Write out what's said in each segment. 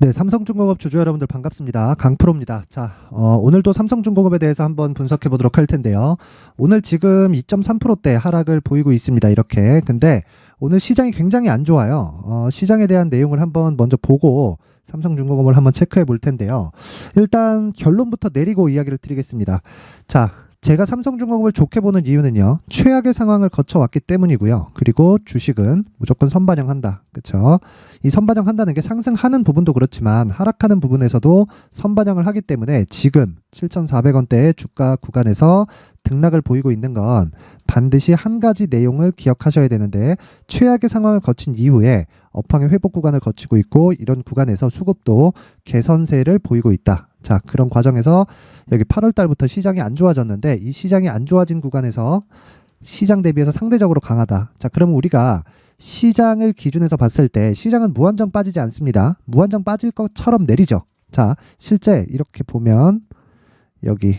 네, 삼성중공업 주주 여러분들 반갑습니다. 강프로입니다. 자, 오늘도 삼성중공업에 대해서 한번 분석해 보도록 할 텐데요. 오늘 지금 2.3%대 하락을 보이고 있습니다. 이렇게. 근데 오늘 시장이 굉장히 안 좋아요. 시장에 대한 내용을 한번 먼저 보고 삼성중공업을 한번 체크해 볼 텐데요. 일단 결론부터 내리고 이야기를 드리겠습니다. 자, 제가 삼성중공업을 좋게 보는 이유는요. 최악의 상황을 거쳐왔기 때문이고요. 그리고 주식은 무조건 선반영한다. 그렇죠? 이 선반영한다는 게 상승하는 부분도 그렇지만 하락하는 부분에서도 선반영을 하기 때문에 지금 7,400원대의 주가 구간에서 등락을 보이고 있는 건 반드시 한 가지 내용을 기억하셔야 되는데, 최악의 상황을 거친 이후에 업황의 회복 구간을 거치고 있고 이런 구간에서 수급도 개선세를 보이고 있다. 자, 그런 과정에서 여기 8월 달부터 시장이 안 좋아졌는데 이 시장이 안 좋아진 구간에서 시장 대비해서 상대적으로 강하다. 자, 그러면 우리가 시장을 기준에서 봤을 때 시장은 무한정 빠지지 않습니다. 무한정 빠질 것처럼 내리죠. 자, 실제 이렇게 보면 여기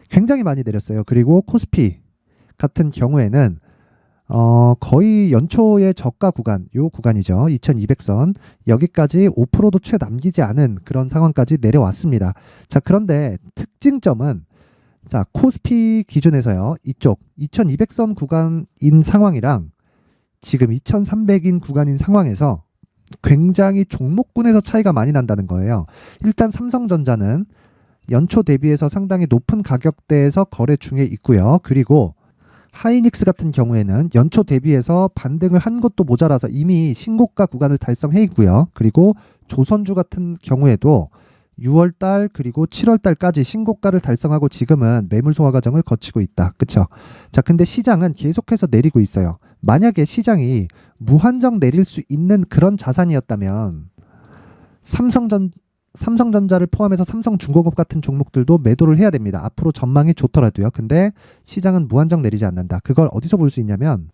굉장히 많이 내렸어요. 그리고 코스피 같은 경우에는 거의 연초의 저가 구간, 요 구간이죠. 2200선. 여기까지 5%도 채 남기지 않은 그런 상황까지 내려왔습니다. 자, 그런데 특징점은, 자, 코스피 기준에서요. 이쪽 2200선 구간인 상황이랑 지금 2300인 구간인 상황에서 굉장히 종목군에서 차이가 많이 난다는 거예요. 일단 삼성전자는 연초 대비해서 상당히 높은 가격대에서 거래 중에 있고요. 그리고 하이닉스 같은 경우에는 연초 대비해서 반등을 한 것도 모자라서 이미 신고가 구간을 달성해 있고요. 그리고 조선주 같은 경우에도 6월달 그리고 7월달까지 신고가를 달성하고 지금은 매물 소화 과정을 거치고 있다. 그쵸? 자, 근데 시장은 계속해서 내리고 있어요. 만약에 시장이 무한정 내릴 수 있는 그런 자산이었다면 삼성전자를 포함해서 삼성중공업 같은 종목들도 매도를 해야 됩니다. 앞으로 전망이 좋더라도요. 근데 시장은 무한정 내리지 않는다. 그걸 어디서 볼 수 있냐면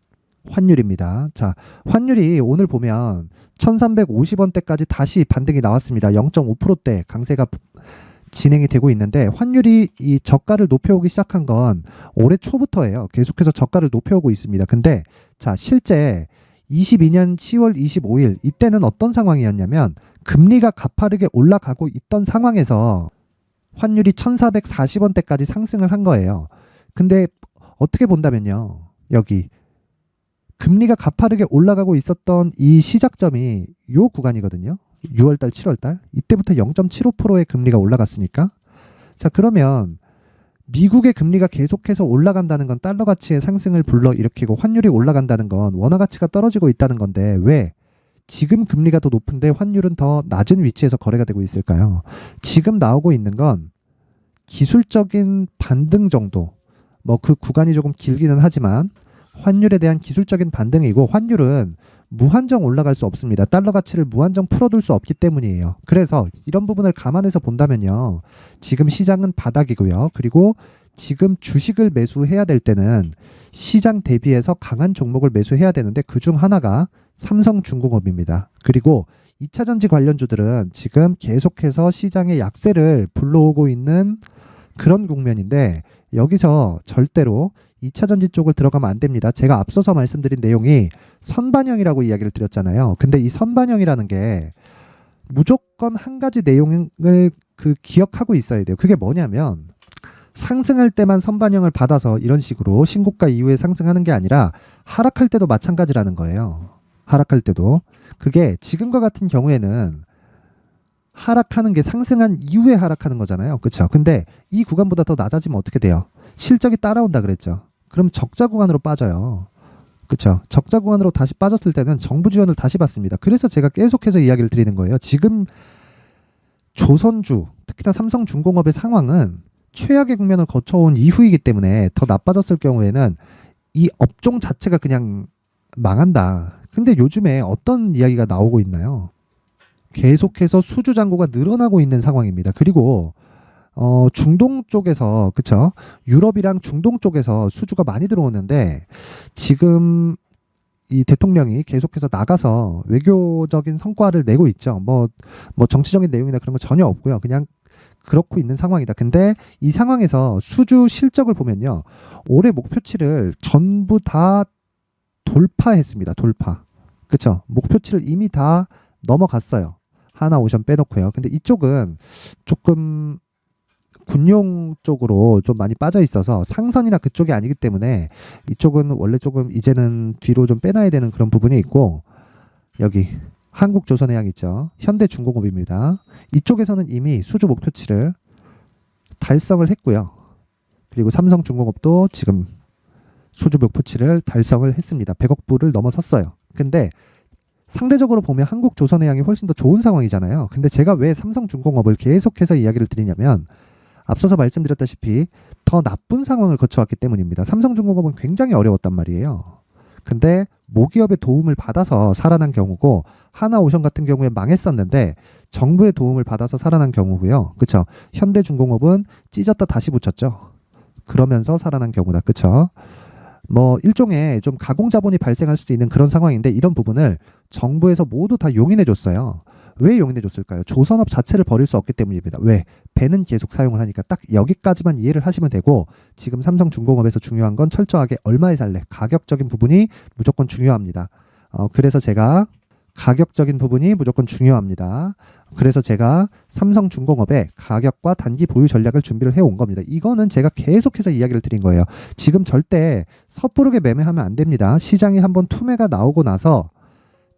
환율입니다. 자, 환율이 오늘 보면 1350원대까지 다시 반등이 나왔습니다. 0.5%대 강세가 진행이 되고 있는데, 환율이 이 저가를 높여오기 시작한 건 올해 초부터예요. 계속해서 저가를 높여오고 있습니다. 근데 자, 실제 22년 10월 25일 이때는 어떤 상황이었냐면 금리가 가파르게 올라가고 있던 상황에서 환율이 1440원대까지 상승을 한 거예요. 근데 어떻게 본다면요. 여기 금리가 가파르게 올라가고 있었던 이 시작점이 요 구간이거든요. 6월달, 7월달. 이때부터 0.75%의 금리가 올라갔으니까. 자, 그러면 미국의 금리가 계속해서 올라간다는 건 달러 가치의 상승을 불러일으키고 환율이 올라간다는 건 원화 가치가 떨어지고 있다는 건데, 왜 지금 금리가 더 높은데 환율은 더 낮은 위치에서 거래가 되고 있을까요? 지금 나오고 있는 건 기술적인 반등 정도, 뭐 그 구간이 조금 길기는 하지만 환율에 대한 기술적인 반등이고, 환율은 무한정 올라갈 수 없습니다. 달러 가치를 무한정 풀어둘 수 없기 때문이에요. 그래서 이런 부분을 감안해서 본다면요. 지금 시장은 바닥이고요. 그리고 지금 주식을 매수해야 될 때는 시장 대비해서 강한 종목을 매수해야 되는데 그중 하나가 삼성중공업입니다. 그리고 2차전지 관련주들은 지금 계속해서 시장의 약세를 불러오고 있는 그런 국면인데, 여기서 절대로 2차전지 쪽을 들어가면 안 됩니다. 제가 앞서서 말씀드린 내용이 선반영이라고 이야기를 드렸잖아요. 근데 이 선반영이라는 게 무조건 한 가지 내용을 기억하고 있어야 돼요. 그게 뭐냐면, 상승할 때만 선반영을 받아서 이런 식으로 신고가 이후에 상승하는 게 아니라 하락할 때도 마찬가지라는 거예요. 하락할 때도. 그게 지금과 같은 경우에는 하락하는 게 상승한 이후에 하락하는 거잖아요. 그렇죠? 근데 이 구간보다 더 낮아지면 어떻게 돼요? 실적이 따라온다 그랬죠. 그럼 적자 구간으로 빠져요. 그렇죠? 적자 구간으로 다시 빠졌을 때는 정부 지원을 다시 받습니다. 그래서 제가 계속해서 이야기를 드리는 거예요. 지금 조선주, 특히나 삼성중공업의 상황은 최악의 국면을 거쳐온 이후이기 때문에 더 나빠졌을 경우에는 이 업종 자체가 그냥 망한다. 근데 요즘에 어떤 이야기가 나오고 있나요? 계속해서 수주 잔고가 늘어나고 있는 상황입니다. 그리고 중동 쪽에서, 그쵸? 유럽이랑 중동 쪽에서 수주가 많이 들어오는데, 지금 이 대통령이 계속해서 나가서 외교적인 성과를 내고 있죠. 뭐 정치적인 내용이나 그런 거 전혀 없고요. 그냥 그렇고 있는 상황이다. 근데 이 상황에서 수주 실적을 보면요. 올해 목표치를 전부 다 돌파했습니다. 돌파. 그쵸? 목표치를 이미 다 넘어갔어요. 하나오션 빼놓고요. 근데 이쪽은 조금 군용 쪽으로 좀 많이 빠져 있어서 상선이나 그쪽이 아니기 때문에 이쪽은 원래 조금 이제는 뒤로 좀 빼놔야 되는 그런 부분이 있고, 여기 한국조선해양 있죠. 현대중공업입니다. 이쪽에서는 이미 수주 목표치를 달성을 했고요. 그리고 삼성중공업도 지금 수주 목표치를 달성을 했습니다. 100억 불을 넘어섰어요. 근데 상대적으로 보면 한국조선해양이 훨씬 더 좋은 상황이잖아요. 근데 제가 왜 삼성중공업을 계속해서 이야기를 드리냐면, 앞서서 말씀드렸다시피 더 나쁜 상황을 거쳐왔기 때문입니다. 삼성중공업은 굉장히 어려웠단 말이에요. 근데 모기업의 도움을 받아서 살아난 경우고, 하나오션 같은 경우에 망했었는데 정부의 도움을 받아서 살아난 경우고요. 그쵸? 현대중공업은 찢었다 다시 붙였죠. 그러면서 살아난 경우다. 그쵸? 뭐 일종의 좀 가공 자본이 발생할 수도 있는 그런 상황인데, 이런 부분을 정부에서 모두 다 용인해 줬어요. 왜 용인해 줬을까요? 조선업 자체를 버릴 수 없기 때문입니다. 왜? 배는 계속 사용을 하니까. 딱 여기까지만 이해를 하시면 되고, 지금 삼성중공업에서 중요한 건 철저하게 얼마에 살래? 가격적인 부분이 무조건 중요합니다. 그래서 제가 가격적인 부분이 무조건 중요합니다. 그래서 제가 삼성중공업의 가격과 단기 보유 전략을 준비를 해온 겁니다. 이거는 제가 계속해서 이야기를 드린 거예요. 지금 절대 섣부르게 매매하면 안 됩니다. 시장이 한번 투매가 나오고 나서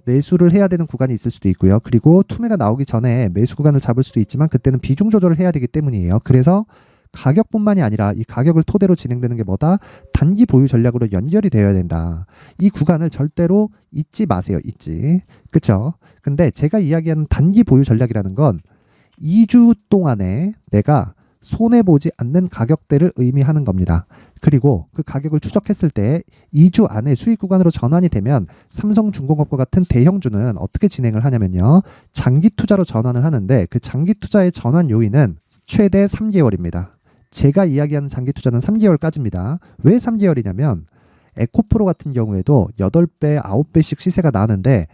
매수를 해야 되는 구간이 있을 수도 있고요. 그리고 투매가 나오기 전에 매수 구간을 잡을 수도 있지만 그때는 비중 조절을 해야 되기 때문이에요. 그래서 가격뿐만이 아니라 이 가격을 토대로 진행되는 게 뭐다? 단기 보유 전략으로 연결이 되어야 된다. 이 구간을 절대로 잊지 마세요. 잊지. 그쵸? 근데 제가 이야기하는 단기 보유 전략이라는 건 2주 동안에 내가 손해보지 않는 가격대를 의미하는 겁니다. 그리고 그 가격을 추적했을 때 2주 안에 수익 구간으로 전환이 되면 삼성중공업과 같은 대형주는 어떻게 진행을 하냐면요. 장기 투자로 전환을 하는데, 그 장기 투자의 전환 요인은 최대 3개월입니다. 제가 이야기하는 장기 투자는 3개월까지입니다. 왜 3개월이냐면 에코프로 같은 경우에도 8배, 9배씩 시세가 나는데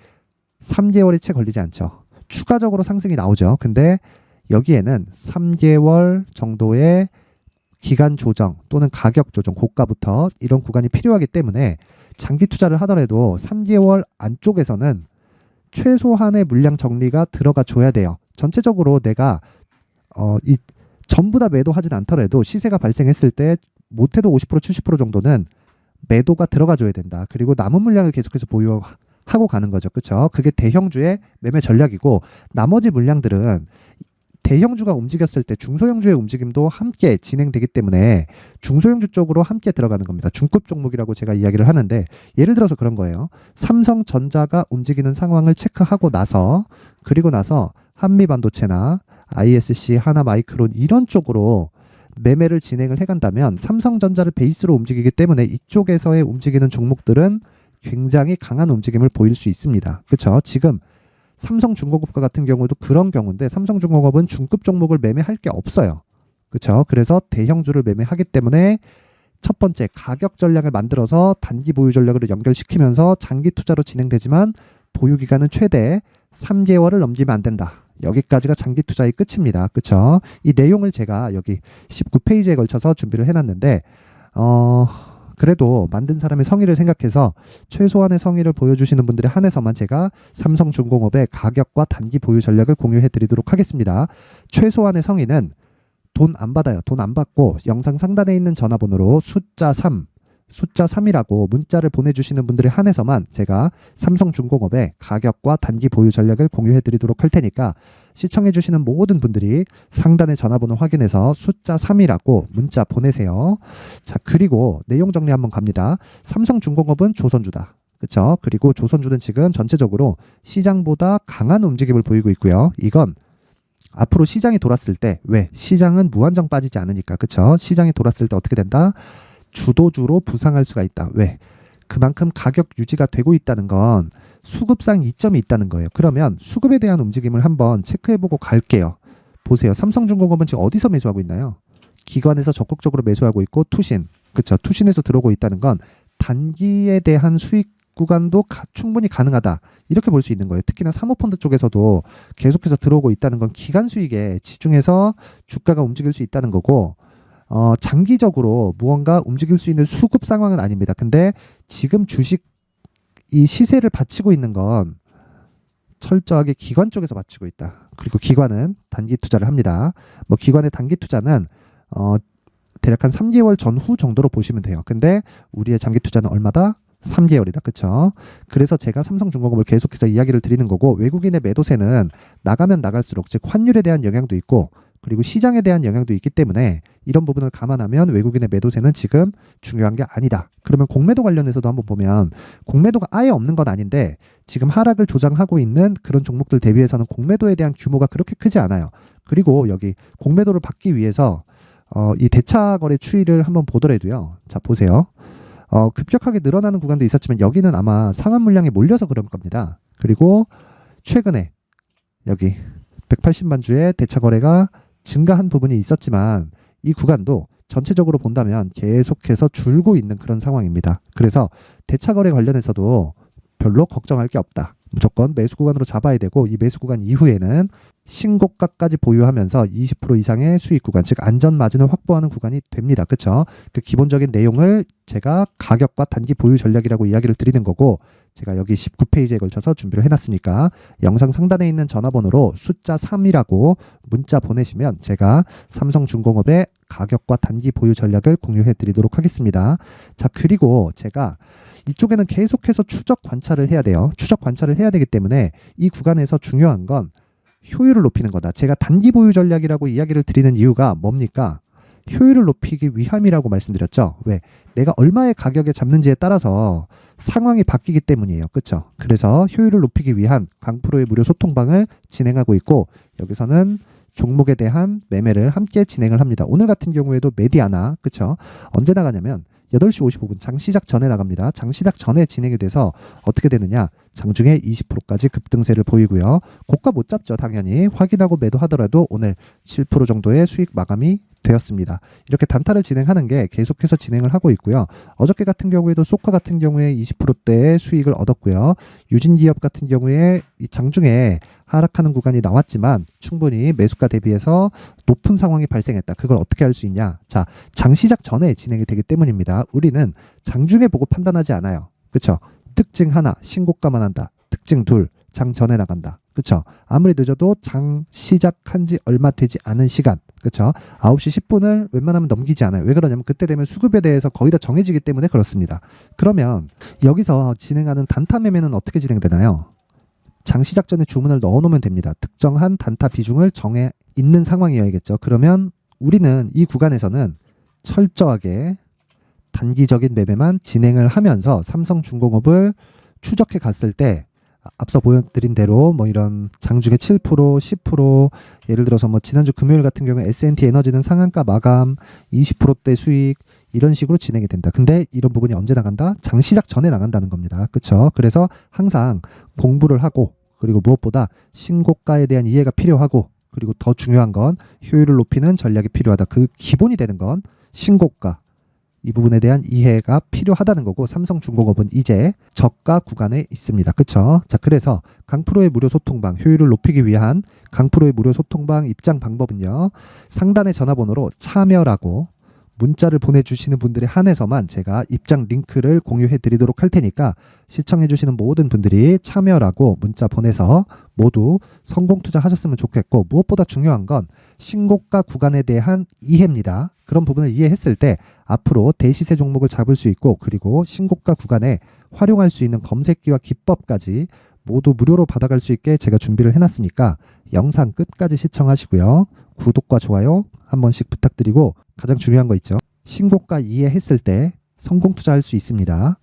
3개월이 채 걸리지 않죠. 추가적으로 상승이 나오죠. 근데 여기에는 3개월 정도의 기간 조정 또는 가격 조정, 고가부터 이런 구간이 필요하기 때문에 장기 투자를 하더라도 3개월 안쪽에서는 최소한의 물량 정리가 들어가 줘야 돼요. 전체적으로 내가 이 전부 다 매도하진 않더라도 시세가 발생했을 때 못해도 50% 70% 정도는 매도가 들어가 줘야 된다. 그리고 남은 물량을 계속해서 보유하고 가는 거죠. 그렇죠? 그게 대형주의 매매 전략이고, 나머지 물량들은 대형주가 움직였을 때 중소형주의 움직임도 함께 진행되기 때문에 중소형주 쪽으로 함께 들어가는 겁니다. 중급 종목이라고 제가 이야기를 하는데, 예를 들어서 그런 거예요. 삼성전자가 움직이는 상황을 체크하고 나서, 그리고 나서 한미반도체나 ISC, 하나마이크론 이런 쪽으로 매매를 진행을 해간다면 삼성전자를 베이스로 움직이기 때문에 이쪽에서의 움직이는 종목들은 굉장히 강한 움직임을 보일 수 있습니다. 그렇죠? 지금 삼성중공업과 같은 경우도 그런 경우인데, 삼성중공업은 중급 종목을 매매할 게 없어요. 그렇죠? 그래서 대형주를 매매하기 때문에 첫 번째 가격 전략을 만들어서 단기 보유 전략으로 연결시키면서 장기 투자로 진행되지만 보유 기간은 최대 3개월을 넘기면 안 된다. 여기까지가 장기 투자의 끝입니다. 그렇죠? 이 내용을 제가 여기 19페이지에 걸쳐서 준비를 해놨는데, 그래도 만든 사람의 성의를 생각해서 최소한의 성의를 보여주시는 분들에 한해서만 제가 삼성중공업의 가격과 단기 보유 전략을 공유해 드리도록 하겠습니다. 최소한의 성의는 돈 안 받아요. 돈 안 받고 영상 상단에 있는 전화번호로 숫자 3이라고 문자를 보내주시는 분들에 한해서만 제가 삼성중공업의 가격과 단기 보유 전략을 공유해 드리도록 할 테니까, 시청해 주시는 모든 분들이 상단의 전화번호 확인해서 숫자 3이라고 문자 보내세요. 자, 그리고 내용 정리 한번 갑니다. 삼성중공업은 조선주다. 그렇죠? 그리고 조선주는 지금 전체적으로 시장보다 강한 움직임을 보이고 있고요. 이건 앞으로 시장이 돌았을 때, 왜? 시장은 무한정 빠지지 않으니까. 그렇죠? 시장이 돌았을 때 어떻게 된다? 주도주로 부상할 수가 있다. 왜? 그만큼 가격 유지가 되고 있다는 건 수급상 이점이 있다는 거예요. 그러면 수급에 대한 움직임을 한번 체크해보고 갈게요. 보세요. 삼성중공업은 지금 어디서 매수하고 있나요? 기관에서 적극적으로 매수하고 있고, 투신, 그렇죠? 투신에서 들어오고 있다는 건 단기에 대한 수익 구간도 충분히 가능하다. 이렇게 볼 수 있는 거예요. 특히나 사모펀드 쪽에서도 계속해서 들어오고 있다는 건 기간 수익에 집중해서 주가가 움직일 수 있다는 거고, 장기적으로 무언가 움직일 수 있는 수급 상황은 아닙니다. 근데 지금 주식 이 시세를 받치고 있는 건 철저하게 기관 쪽에서 맞추고 있다. 그리고 기관은 단기 투자를 합니다. 뭐 기관의 단기 투자는 대략 한 3개월 전후 정도로 보시면 돼요. 근데 우리의 장기 투자는 얼마다? 3개월이다. 그쵸? 그래서 제가 삼성중공업을 계속해서 이야기를 드리는 거고, 외국인의 매도세는 나가면 나갈수록, 즉 환율에 대한 영향도 있고 그리고 시장에 대한 영향도 있기 때문에 이런 부분을 감안하면 외국인의 매도세는 지금 중요한 게 아니다. 그러면 공매도 관련해서도 한번 보면, 공매도가 아예 없는 건 아닌데 지금 하락을 조장하고 있는 그런 종목들 대비해서는 공매도에 대한 규모가 그렇게 크지 않아요. 그리고 여기 공매도를 받기 위해서 이 대차 거래 추이를 한번 보더라도요. 자, 보세요. 급격하게 늘어나는 구간도 있었지만 여기는 아마 상한 물량이 몰려서 그런 겁니다. 그리고 최근에 여기 180만 주의 대차 거래가 증가한 부분이 있었지만 이 구간도 전체적으로 본다면 계속해서 줄고 있는 그런 상황입니다. 그래서 대차 거래 관련해서도 별로 걱정할 게 없다. 무조건 매수 구간으로 잡아야 되고, 이 매수 구간 이후에는 신고가까지 보유하면서 20% 이상의 수익 구간, 즉 안전 마진을 확보하는 구간이 됩니다. 그렇죠? 그 기본적인 내용을 제가 가격과 단기 보유 전략이라고 이야기를 드리는 거고, 제가 여기 19페이지에 걸쳐서 준비를 해놨으니까 영상 상단에 있는 전화번호로 숫자 3이라고 문자 보내시면 제가 삼성중공업의 가격과 단기 보유 전략을 공유해 드리도록 하겠습니다. 자, 그리고 제가 이쪽에는 계속해서 추적 관찰을 해야 돼요. 추적 관찰을 해야 되기 때문에 이 구간에서 중요한 건 효율을 높이는 거다. 제가 단기 보유 전략이라고 이야기를 드리는 이유가 뭡니까? 효율을 높이기 위함이라고 말씀드렸죠. 왜? 내가 얼마의 가격에 잡는지에 따라서 상황이 바뀌기 때문이에요. 그렇죠? 그래서 효율을 높이기 위한 강프로의 무료 소통방을 진행하고 있고, 여기서는 종목에 대한 매매를 함께 진행을 합니다. 오늘 같은 경우에도 메디아나, 그렇죠? 언제 나가냐면 8시 55분 장 시작 전에 나갑니다. 장 시작 전에 진행이 돼서 어떻게 되느냐, 장중에 20%까지 급등세를 보이고요. 고가 못 잡죠. 당연히 확인하고 매도하더라도 오늘 7% 정도의 수익 마감이 되었습니다. 이렇게 단타를 진행하는 게 계속해서 진행을 하고 있고요. 어저께 같은 경우에도 소카 같은 경우에 20%대의 수익을 얻었고요. 유진기업 같은 경우에 이 장중에 하락하는 구간이 나왔지만 충분히 매수가 대비해서 높은 상황이 발생했다. 그걸 어떻게 할 수 있냐? 자, 장 시작 전에 진행이 되기 때문입니다. 우리는 장중에 보고 판단하지 않아요. 그렇죠? 특징 하나, 신고가만 한다. 특징 둘, 장 전에 나간다. 그렇죠? 아무리 늦어도 장 시작한 지 얼마 되지 않은 시간, 그렇죠? 9시 10분을 웬만하면 넘기지 않아요. 왜 그러냐면 그때 되면 수급에 대해서 거의 다 정해지기 때문에 그렇습니다. 그러면 여기서 진행하는 단타 매매는 어떻게 진행되나요? 장 시작 전에 주문을 넣어놓으면 됩니다. 특정한 단타 비중을 정해 있는 상황이어야겠죠. 그러면 우리는 이 구간에서는 철저하게 단기적인 매매만 진행을 하면서 삼성중공업을 추적해 갔을 때 앞서 보여드린 대로 뭐 이런 장중에 7%, 10%, 예를 들어서 뭐 지난주 금요일 같은 경우에 S&T 에너지는 상한가 마감 20%대 수익, 이런 식으로 진행이 된다. 근데 이런 부분이 언제 나간다? 장 시작 전에 나간다는 겁니다. 그렇죠? 그래서 항상 공부를 하고, 그리고 무엇보다 신고가에 대한 이해가 필요하고, 그리고 더 중요한 건 효율을 높이는 전략이 필요하다. 그 기본이 되는 건 신고가, 이 부분에 대한 이해가 필요하다는 거고, 삼성중공업은 이제 저가 구간에 있습니다. 그렇죠? 자, 그래서 강프로의 무료 소통방, 효율을 높이기 위한 강프로의 무료 소통방 입장 방법은요, 상단의 전화번호로 참여라고 문자를 보내주시는 분들에 한해서만 제가 입장 링크를 공유해 드리도록 할 테니까 시청해 주시는 모든 분들이 참여라고 문자 보내서 모두 성공 투자하셨으면 좋겠고, 무엇보다 중요한 건 신고가 구간에 대한 이해입니다. 그런 부분을 이해했을 때 앞으로 대시세 종목을 잡을 수 있고, 그리고 신고가 구간에 활용할 수 있는 검색기와 기법까지 모두 무료로 받아갈 수 있게 제가 준비를 해놨으니까 영상 끝까지 시청하시고요. 구독과 좋아요 한 번씩 부탁드리고, 가장 중요한 거 있죠. 신고가 이해했을 때 성공 투자할 수 있습니다.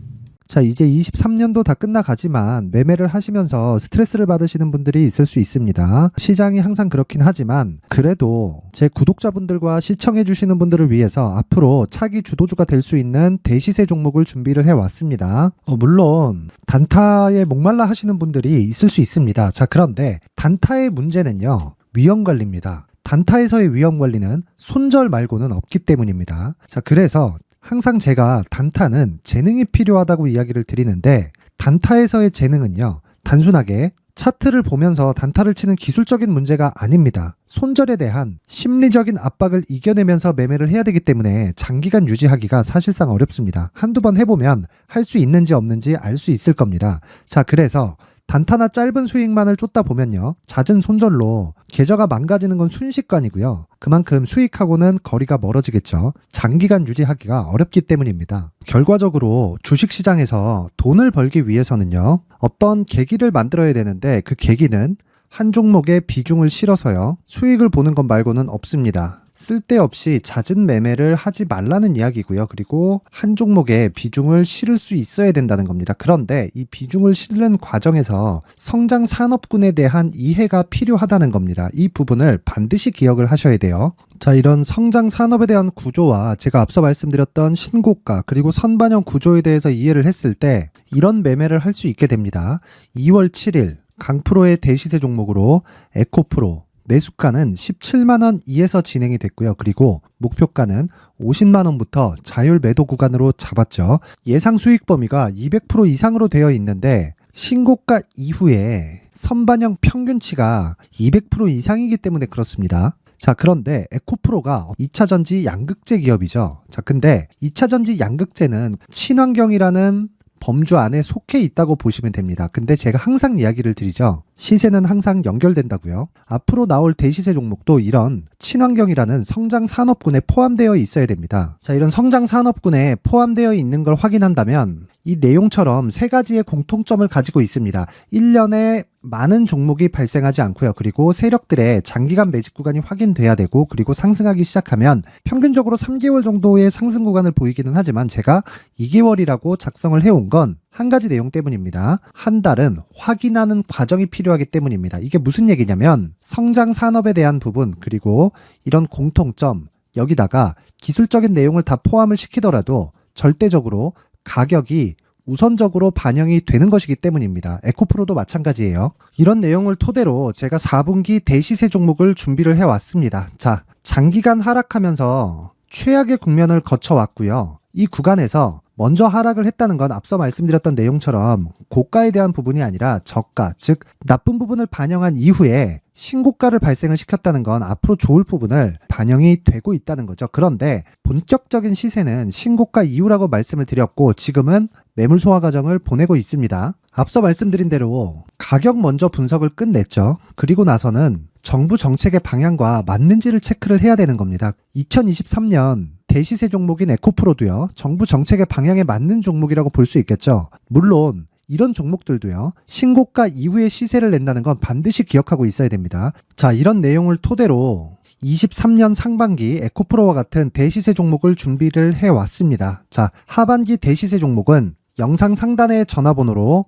자, 이제 23년도 다 끝나가지만 매매를 하시면서 스트레스를 받으시는 분들이 있을 수 있습니다. 시장이 항상 그렇긴 하지만 그래도 제 구독자분들과 시청해 주시는 분들을 위해서 앞으로 차기 주도주가 될 수 있는 대시세 종목을 준비를 해왔습니다. 물론 단타에 목말라 하시는 분들이 있을 수 있습니다. 자, 그런데 단타의 문제는요, 위험관리입니다. 단타에서의 위험관리는 손절 말고는 없기 때문입니다. 자, 그래서 항상 제가 단타는 재능이 필요하다고 이야기를 드리는데, 단타에서의 재능은요, 단순하게 차트를 보면서 단타를 치는 기술적인 문제가 아닙니다. 손절에 대한 심리적인 압박을 이겨내면서 매매를 해야 되기 때문에 장기간 유지하기가 사실상 어렵습니다. 한두 번 해보면 할 수 있는지 없는지 알 수 있을 겁니다. 자, 그래서 단타나 짧은 수익만을 쫓다 보면요, 잦은 손절로 계좌가 망가지는 건 순식간이고요. 그만큼 수익하고는 거리가 멀어지겠죠. 장기간 유지하기가 어렵기 때문입니다. 결과적으로 주식시장에서 돈을 벌기 위해서는요, 어떤 계기를 만들어야 되는데 그 계기는 한 종목에 비중을 실어서요, 수익을 보는 것 말고는 없습니다. 쓸데없이 잦은 매매를 하지 말라는 이야기고요. 그리고 한 종목에 비중을 실을 수 있어야 된다는 겁니다. 그런데 이 비중을 실는 과정에서 성장 산업군에 대한 이해가 필요하다는 겁니다. 이 부분을 반드시 기억을 하셔야 돼요. 자, 이런 성장 산업에 대한 구조와 제가 앞서 말씀드렸던 신고가 그리고 선반영 구조에 대해서 이해를 했을 때 이런 매매를 할 수 있게 됩니다. 2월 7일 강프로의 대시세 종목으로 에코프로 매수가는 17만원 이에서 진행이 됐고요. 그리고 목표가는 50만원부터 자율 매도 구간으로 잡았죠. 예상 수익 범위가 200% 이상으로 되어 있는데 신고가 이후에 선반영 평균치가 200% 이상이기 때문에 그렇습니다. 자, 그런데 에코프로가 2차전지 양극재 기업이죠. 자, 근데 2차전지 양극재는 친환경이라는 범주 안에 속해 있다고 보시면 됩니다. 근데 제가 항상 이야기를 드리죠. 시세는 항상 연결된다고요. 앞으로 나올 대시세 종목도 이런 친환경이라는 성장 산업군에 포함되어 있어야 됩니다. 자, 이런 성장 산업군에 포함되어 있는 걸 확인한다면 이 내용처럼 세 가지의 공통점을 가지고 있습니다. 1년에 많은 종목이 발생하지 않고요. 그리고 세력들의 장기간 매집 구간이 확인돼야 되고, 그리고 상승하기 시작하면 평균적으로 3개월 정도의 상승 구간을 보이기는 하지만 제가 2개월이라고 작성을 해온 건 한 가지 내용 때문입니다. 한 달은 확인하는 과정이 필요하기 때문입니다. 이게 무슨 얘기냐면 성장 산업에 대한 부분, 그리고 이런 공통점, 여기다가 기술적인 내용을 다 포함을 시키더라도 절대적으로 가격이 우선적으로 반영이 되는 것이기 때문입니다. 에코프로도 마찬가지예요. 이런 내용을 토대로 제가 4분기 대시세 종목을 준비를 해왔습니다. 자, 장기간 하락하면서 최악의 국면을 거쳐왔고요. 이 구간에서 먼저 하락을 했다는 건 앞서 말씀드렸던 내용처럼 고가에 대한 부분이 아니라 저가, 즉 나쁜 부분을 반영한 이후에 신고가를 발생을 시켰다는 건 앞으로 좋을 부분을 반영이 되고 있다는 거죠. 그런데 본격적인 시세는 신고가 이후라고 말씀을 드렸고 지금은 매물 소화 과정을 보내고 있습니다. 앞서 말씀드린 대로 가격 먼저 분석을 끝냈죠. 그리고 나서는 정부 정책의 방향과 맞는지를 체크를 해야 되는 겁니다. 2023년 대시세 종목인 에코프로도요, 정부 정책의 방향에 맞는 종목이라고 볼 수 있겠죠. 물론 이런 종목들도요, 신고가 이후에 시세를 낸다는 건 반드시 기억하고 있어야 됩니다. 자, 이런 내용을 토대로 23년 상반기 에코프로와 같은 대시세 종목을 준비를 해왔습니다. 자, 하반기 대시세 종목은 영상 상단의 전화번호로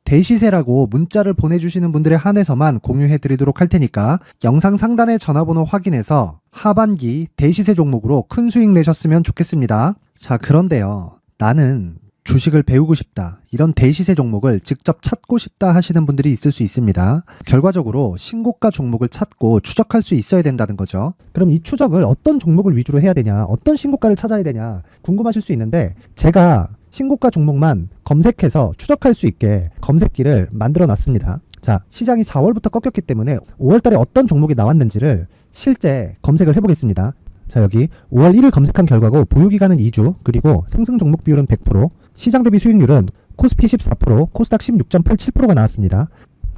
대시세라고 문자를 보내주시는 분들에 한해서만 공유해드리도록 할 테니까 영상 상단의 전화번호 확인해서 하반기 대시세 종목으로 큰 수익 내셨으면 좋겠습니다. 자, 그런데요, 나는 주식을 배우고 싶다, 이런 대시세 종목을 직접 찾고 싶다 하시는 분들이 있을 수 있습니다. 결과적으로 신고가 종목을 찾고 추적할 수 있어야 된다는 거죠. 그럼 이 추적을 어떤 종목을 위주로 해야 되냐, 어떤 신고가를 찾아야 되냐 궁금하실 수 있는데 제가 신고가 종목만 검색해서 추적할 수 있게 검색기를 만들어 놨습니다. 자, 시장이 4월부터 꺾였기 때문에 5월 달에 어떤 종목이 나왔는지를 실제 검색을 해보겠습니다. 자, 여기 5월 1일 검색한 결과고 보유기간은 2주, 그리고 상승 종목 비율은 100%, 시장 대비 수익률은 코스피 14%, 코스닥 16.87%가 나왔습니다.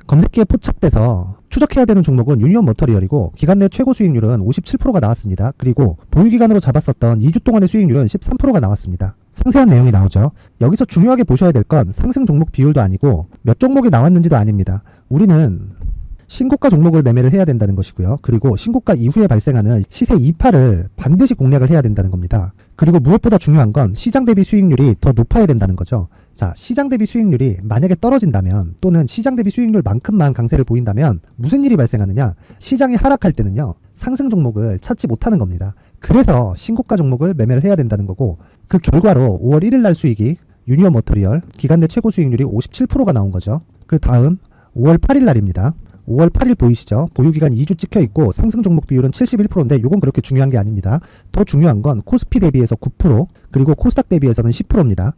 검색기에 포착돼서 추적해야 되는 종목은 유니온 머터리얼이고 기간 내 최고 수익률은 57%가 나왔습니다. 그리고 보유기간으로 잡았었던 2주 동안의 수익률은 13%가 나왔습니다. 상세한 내용이 나오죠. 여기서 중요하게 보셔야 될 건 상승 종목 비율도 아니고 몇 종목이 나왔는지도 아닙니다. 우리는 신고가 종목을 매매를 해야 된다는 것이고요. 그리고 신고가 이후에 발생하는 시세 이파를 반드시 공략을 해야 된다는 겁니다. 그리고 무엇보다 중요한 건 시장 대비 수익률이 더 높아야 된다는 거죠. 자, 시장 대비 수익률이 만약에 떨어진다면 또는 시장 대비 수익률만큼만 강세를 보인다면 무슨 일이 발생하느냐? 시장이 하락할 때는요, 상승 종목을 찾지 못하는 겁니다. 그래서 신고가 종목을 매매를 해야 된다는 거고, 그 결과로 5월 1일 날 수익이 유니온 머터리얼 기간 내 최고 수익률이 57%가 나온 거죠. 그 다음 5월 8일 날입니다. 5월 8일 보이시죠? 보유기간 2주 찍혀 있고 상승 종목 비율은 71%인데 이건 그렇게 중요한 게 아닙니다. 더 중요한 건 코스피 대비해서 9%, 그리고 코스닥 대비해서는 10%입니다.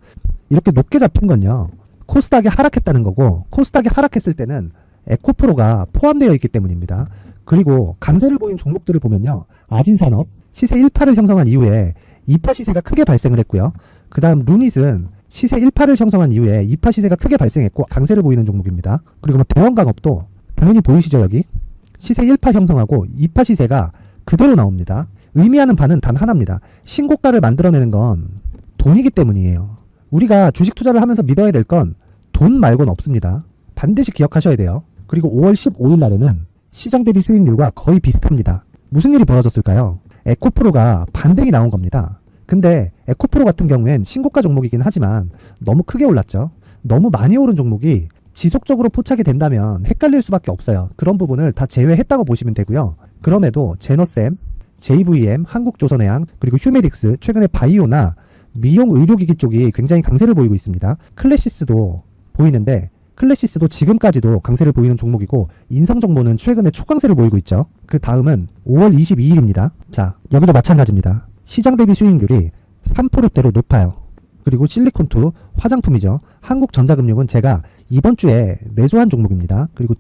이렇게 높게 잡힌 건요, 코스닥이 하락했다는 거고, 코스닥이 하락했을 때는 에코프로가 포함되어 있기 때문입니다. 그리고 강세를 보인 종목들을 보면요, 아진산업 시세 1파를 형성한 이후에 2파 시세가 크게 발생을 했고요. 그 다음 루닛은 시세 1파를 형성한 이후에 2파 시세가 크게 발생했고 강세를 보이는 종목입니다. 그리고 뭐 대원강업도 당연히 보이시죠 여기? 시세 1파 형성하고 2파 시세가 그대로 나옵니다. 의미하는 바는 단 하나입니다. 신고가를 만들어내는 건 돈이기 때문이에요. 우리가 주식 투자를 하면서 믿어야 될 건 돈 말고는 없습니다. 반드시 기억하셔야 돼요. 그리고 5월 15일 날에는 시장 대비 수익률과 거의 비슷합니다. 무슨 일이 벌어졌을까요? 에코프로가 반등이 나온 겁니다. 근데 에코프로 같은 경우엔 신고가 종목이긴 하지만 너무 크게 올랐죠. 너무 많이 오른 종목이 지속적으로 포착이 된다면 헷갈릴 수밖에 없어요. 그런 부분을 다 제외했다고 보시면 되고요. 그럼에도 제너셈, JVM, 한국조선해양, 그리고 휴메딕스, 최근에 바이오나 미용 의료기기 쪽이 굉장히 강세를 보이고 있습니다. 클래시스도 보이는데 클래시스도 지금까지도 강세를 보이는 종목이고 인성정보는 최근에 초강세를 보이고 있죠. 그 다음은 5월 22일입니다. 자, 여기도 마찬가지입니다. 시장 대비 수익률이 3%대로 높아요. 그리고 실리콘투 화장품이죠. 한국전자금융은 제가 이번 주에 매수한 종목입니다. 그리고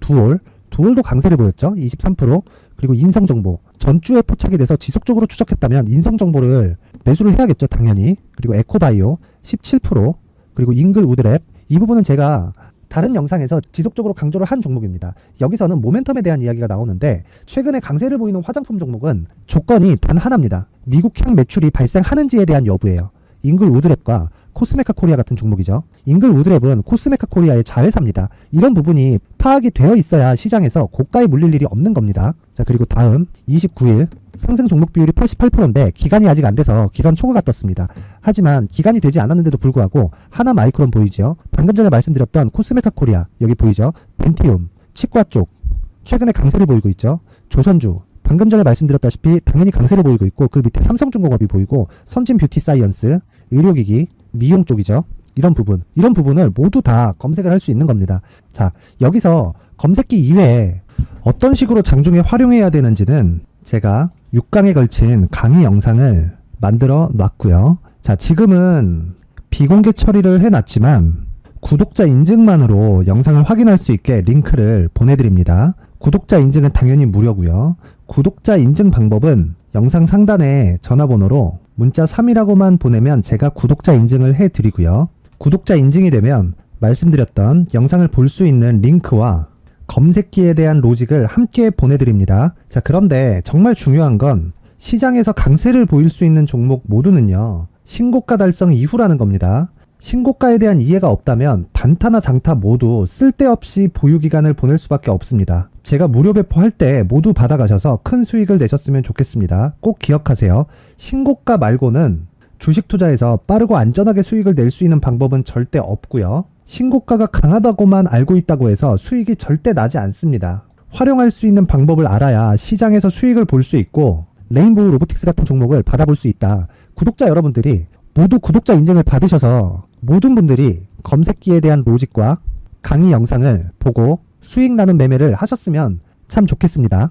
두올도 강세를 보였죠. 23%. 그리고 인성정보 전주에 포착이 돼서 지속적으로 추적했다면 인성정보를 매수를 해야겠죠. 당연히. 그리고 에코바이오 17%. 그리고 잉글 우드랩 이 부분은 제가 다른 영상에서 지속적으로 강조를 한 종목입니다. 여기서는 모멘텀에 대한 이야기가 나오는데 최근에 강세를 보이는 화장품 종목은 조건이 단 하나입니다. 미국향 매출이 발생하는지에 대한 여부예요. 잉글 우드랩과 코스메카 코리아 같은 종목이죠. 잉글 우드랩은 코스메카 코리아의 자회사입니다. 이런 부분이 파악이 되어 있어야 시장에서 고가에 물릴 일이 없는 겁니다. 자, 그리고 다음 29일 상승 종목 비율이 88%인데 기간이 아직 안 돼서 기간 초과가 떴습니다. 하지만 기간이 되지 않았는데도 불구하고 하나 마이크론 보이죠. 방금 전에 말씀드렸던 코스메카 코리아 여기 보이죠. 벤티움, 치과 쪽 최근에 강세를 보이고 있죠. 조선주 방금 전에 말씀드렸다시피 당연히 강세를 보이고 있고 그 밑에 삼성중공업이 보이고 선진 뷰티 사이언스, 의료기기, 미용 쪽이죠. 이런 부분을 모두 다 검색을 할 수 있는 겁니다. 자, 여기서 검색기 이외에 어떤 식으로 장중에 활용해야 되는지는 제가 6강에 걸친 강의 영상을 만들어 놨고요. 자, 지금은 비공개 처리를 해놨지만 구독자 인증만으로 영상을 확인할 수 있게 링크를 보내드립니다. 구독자 인증은 당연히 무료고요. 구독자 인증 방법은 영상 상단에 전화번호로 문자 3이라고만 보내면 제가 구독자 인증을 해드리고요. 구독자 인증이 되면 말씀드렸던 영상을 볼 수 있는 링크와 검색기에 대한 로직을 함께 보내드립니다. 자, 그런데 정말 중요한 건 시장에서 강세를 보일 수 있는 종목 모두는요. 신고가 달성 이후라는 겁니다. 신고가에 대한 이해가 없다면 단타나 장타 모두 쓸데없이 보유기간을 보낼 수밖에 없습니다. 제가 무료 배포할 때 모두 받아가셔서 큰 수익을 내셨으면 좋겠습니다. 꼭 기억하세요. 신고가 말고는 주식 투자에서 빠르고 안전하게 수익을 낼 수 있는 방법은 절대 없고요. 신고가가 강하다고만 알고 있다고 해서 수익이 절대 나지 않습니다. 활용할 수 있는 방법을 알아야 시장에서 수익을 볼 수 있고 레인보우 로보틱스 같은 종목을 받아볼 수 있다. 구독자 여러분들이 모두 구독자 인증을 받으셔서 모든 분들이 검색기에 대한 로직과 강의 영상을 보고 수익 나는 매매를 하셨으면 참 좋겠습니다.